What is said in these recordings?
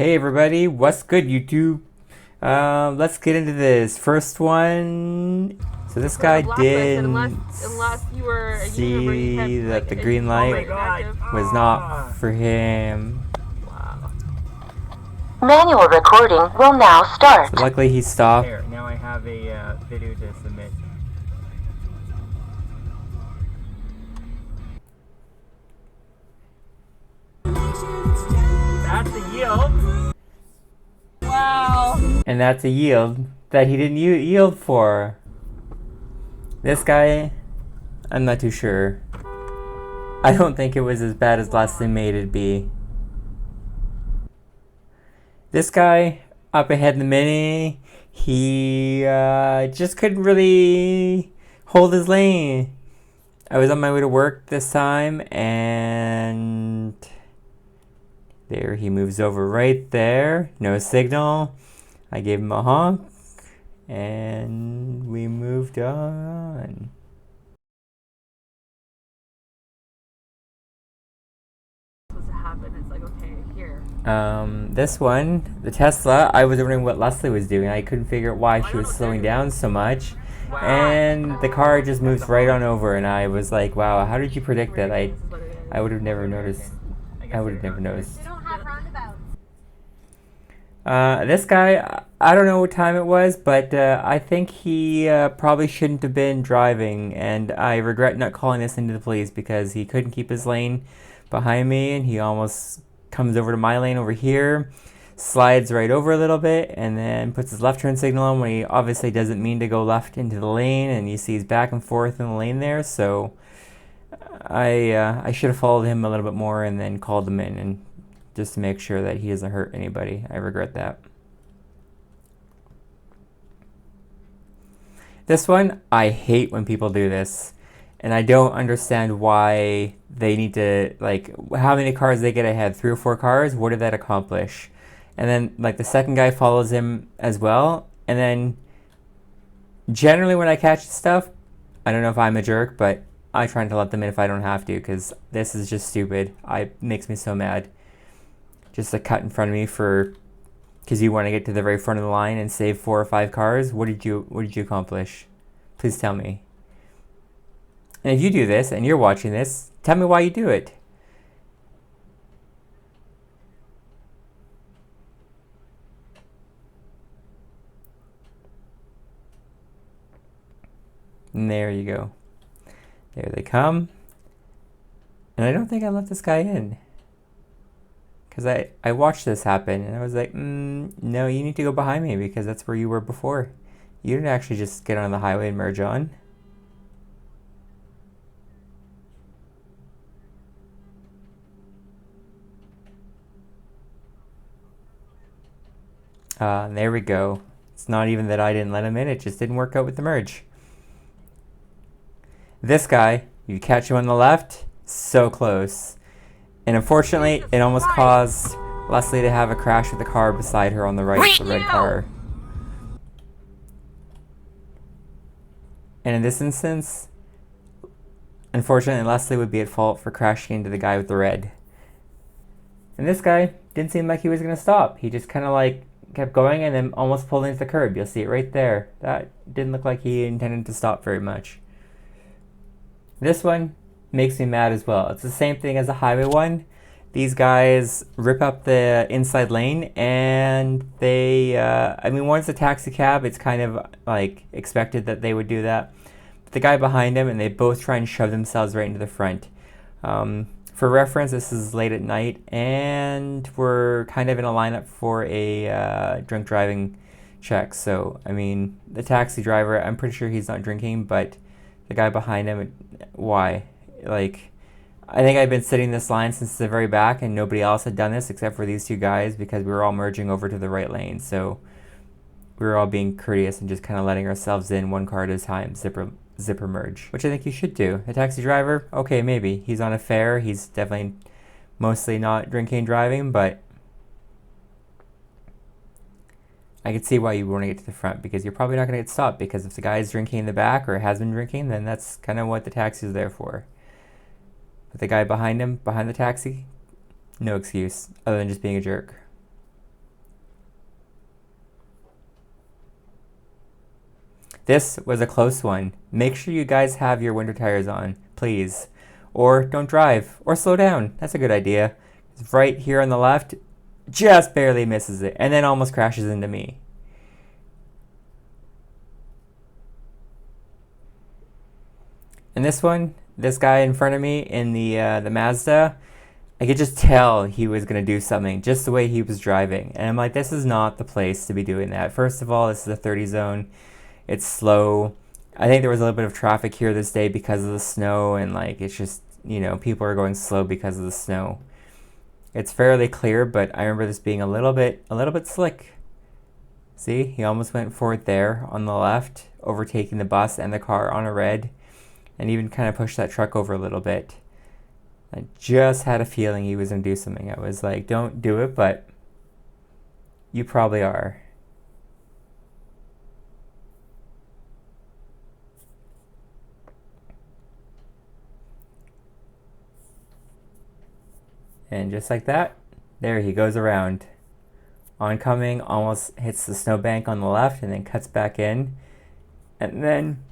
Hey everybody, what's good YouTube? Let's get into this first one. So this guy didn't unless you were a user where you see had, that like, the green light was not for him. Wow. Manual recording will now start. So luckily he stopped. There, now I have a video to submit. That's a yield. Wow. And that's a yield that he didn't yield for. This guy, I'm not too sure. I don't think it was as bad as Leslie made it be. This guy up ahead in the mini, he just couldn't really hold his lane. I was on my way to work this time, and there he moves over right there. No signal. I gave him a honk, and we moved on. It's like, okay, here. This one, the Tesla, I was wondering what Leslie was doing. I couldn't figure out why she was slowing down so much. Wow. And the car just moves right on over, and I was like, wow, how did you predict that? I would have never noticed. I would have never noticed. We don't have roundabouts. This guy, I don't know what time it was, but I think he probably shouldn't have been driving, and I regret not calling this into the police because he couldn't keep his lane behind me, and he almost comes over to my lane over here, slides right over a little bit, and then puts his left turn signal on when he obviously doesn't mean to go left into the lane, and you see he's back and forth in the lane there. So I should have followed him a little bit more and then called him in, and just to make sure that he doesn't hurt anybody. I regret that. This one, I hate when people do this. And I don't understand why they need to, like, how many cars they get ahead? 3 or 4 cars? What did that accomplish? And then, like, the second guy follows him as well. And then, generally when I catch stuff, I don't know if I'm a jerk, but I try to let them in if I don't have to, because this is just stupid. It makes me so mad. Just to cut in front of me because you want to get to the very front of the line and save 4 or 5 cars. What did you accomplish? Please tell me. And if you do this and you're watching this, tell me why you do it. And there you go. There they come. And I don't think I let this guy in. Because I watched this happen and I was like, no, you need to go behind me because that's where you were before. You didn't actually just get on the highway and merge on. There we go. It's not even that I didn't let him in, it just didn't work out with the merge. This guy, you catch him on the left, so close. And unfortunately, it almost caused Leslie to have a crash with the car beside her on the right, the red car. And in this instance, unfortunately, Leslie would be at fault for crashing into the guy with the red. And this guy didn't seem like he was going to stop. He just kind of like kept going and then almost pulled into the curb. You'll see it right there. That didn't look like he intended to stop very much. This one makes me mad as well. It's the same thing as the highway one. These guys rip up the inside lane and they, I mean, once a taxi cab, it's kind of like expected that they would do that. But the guy behind him, and they both try and shove themselves right into the front. For reference, this is late at night, and we're kind of in a lineup for a drunk driving check. So, I mean, the taxi driver, I'm pretty sure he's not drinking, but the guy behind him, why? Like, I think I've been sitting this line since the very back, and nobody else had done this except for these 2 guys because we were all merging over to the right lane. So, we were all being courteous and just kind of letting ourselves in 1 car at a time, zipper merge, which I think you should do. The taxi driver, okay, maybe. He's on a fare. He's definitely mostly not drinking and driving, but I could see why you want to get to the front because you're probably not going to get stopped because if the guy is drinking in the back or has been drinking, then that's kind of what the taxi is there for. But the guy behind him, behind the taxi, no excuse other than just being a jerk. This was a close one. Make sure you guys have your winter tires on, please. Or don't drive, or slow down. That's a good idea. Right here on the left, just barely misses it, and then almost crashes into me. And this one, this guy in front of me in the Mazda, I could just tell he was going to do something, just the way he was driving. And I'm like, this is not the place to be doing that. First of all, this is a 30 zone. It's slow. I think there was a little bit of traffic here this day because of the snow, and like, it's just, you know, people are going slow because of the snow. It's fairly clear, but I remember this being a little bit slick. See, he almost went for it there on the left, overtaking the bus and the car on a red, and even kind of pushed that truck over a little bit. I just had a feeling he was going to do something. I was like, don't do it, but you probably are. And just like that, there he goes around. Oncoming, almost hits the snowbank on the left and then cuts back in. And then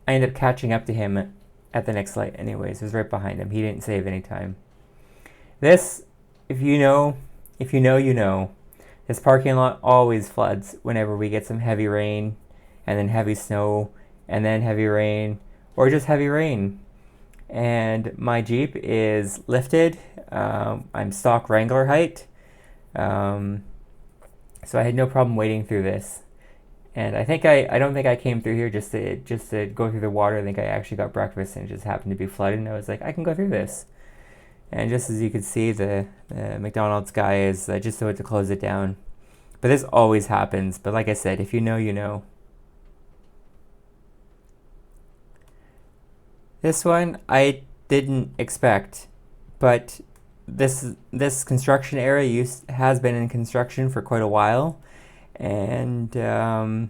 I ended up catching up to him at the next light anyways. It was right behind him. He didn't save any time. This, if you know, you know. This parking lot always floods whenever we get some heavy rain, and then heavy snow, and then heavy rain, or just heavy rain. And my Jeep is lifted. I'm stock Wrangler height. So I had no problem wading through this. And I don't think I came through here just to go through the water. I think I actually got breakfast and it just happened to be flooded, and I was like, I can go through this. And just as you can see, the McDonald's guy is just about to close it down. But this always happens. But like I said, if you know, you know. This one I didn't expect, but this construction area has been in construction for quite a while, and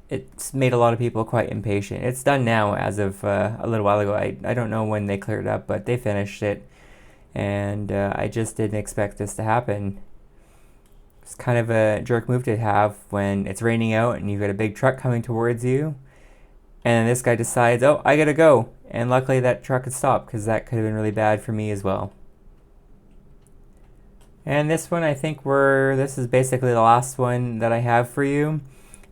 it's made a lot of people quite impatient. It's done now as of a little while ago. I don't know when they cleared it up, but they finished it, and I just didn't expect this to happen. It's kind of a jerk move to have when it's raining out and you've got a big truck coming towards you. And this guy decides, oh, I gotta go. And luckily that truck had stopped, because that could have been really bad for me as well. And this one, I think this is basically the last one that I have for you.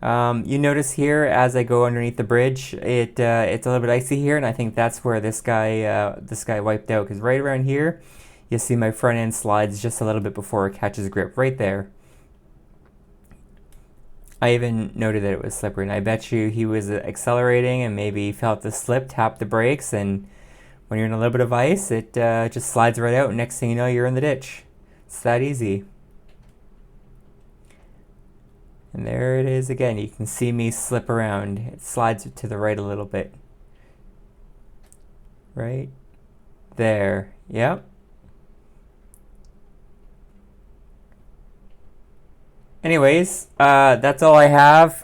You notice here, as I go underneath the bridge, it's a little bit icy here, and I think that's where this guy wiped out. Because right around here, you see my front end slides just a little bit before it catches grip, right there. I even noted that it was slippery, and I bet you he was accelerating and maybe felt the slip, tapped the brakes, and when you're in a little bit of ice, it just slides right out, and next thing you know, you're in the ditch. It's that easy. And there it is again. You can see me slip around. It slides to the right a little bit. Right there. Yep. Anyways, that's all I have.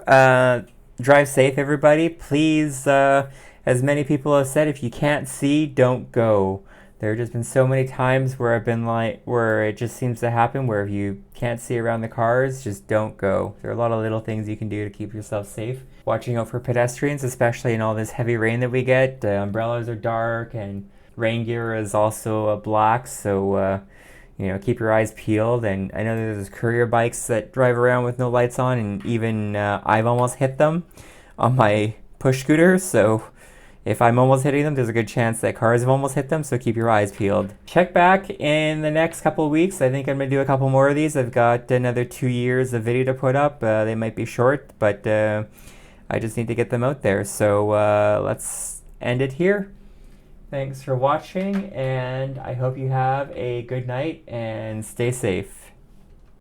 Drive safe, everybody. Please, as many people have said, if you can't see, don't go. There have just been so many times where I've been where it just seems to happen, where if you can't see around the cars, just don't go. There are a lot of little things you can do to keep yourself safe. Watching out for pedestrians, especially in all this heavy rain that we get. Umbrellas are dark, and rain gear is also black, so keep your eyes peeled. And I know there's courier bikes that drive around with no lights on, and even I've almost hit them on my push scooter, so if I'm almost hitting them, there's a good chance that cars have almost hit them, so keep your eyes peeled. Check back in the next couple of weeks. I think I'm going to do a couple more of these. I've got another 2 years of video to put up. They might be short, but I just need to get them out there. So let's end it here. Thanks for watching, and I hope you have a good night and stay safe.